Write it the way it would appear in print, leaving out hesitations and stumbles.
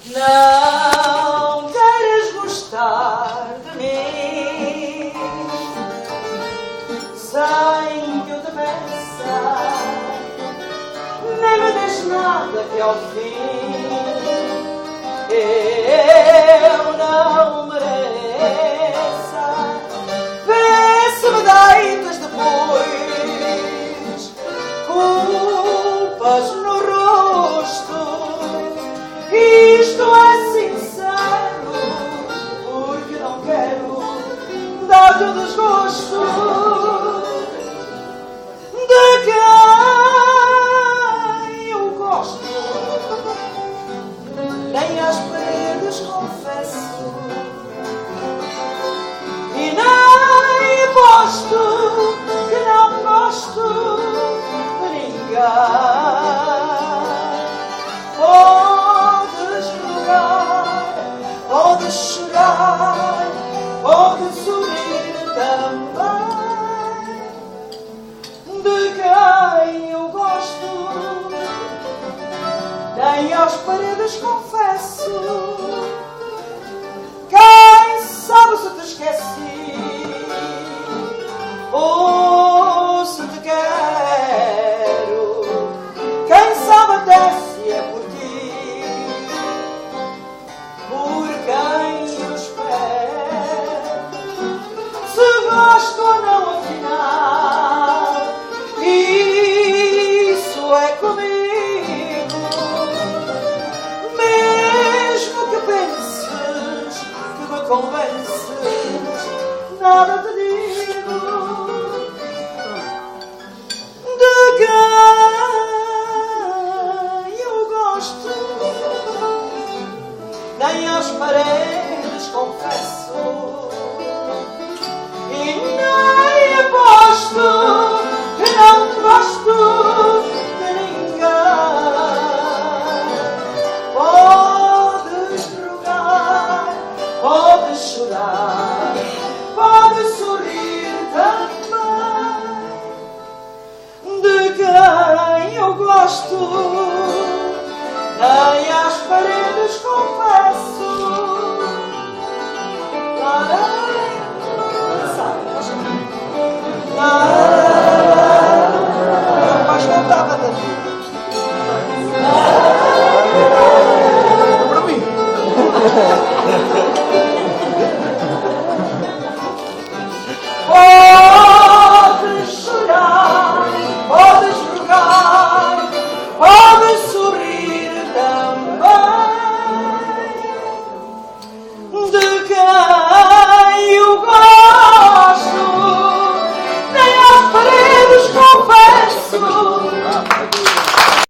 Não queiras gostar de mim sem que eu te peça, nem me deixes nada que ao fim eu não mereça. Vê se me deitas depois culpas no rosto. Isto é sincero, porque não quero dar-te o desgosto de quem eu gosto. Nem às paredes confesso e nem aposto que não gosto de ninguém. Pode chorar, pode sorrir também, de quem eu gosto, nem às paredes confesso. Quem sabe se te esqueci ou se te quero, quem sabe até se é por ti, por quem eu espero, se gosto ou não afinal, isso é comigo. Mesmo que penses que me convences, nada te digo de quem eu gosto, nem às paredes confesso e nem aposto que não gosto de ninguém. Podes rogar, podes chorar, podes sorrir também, de quem eu gosto, nem às paredes confesso. Mas não estava da vida. Para mim.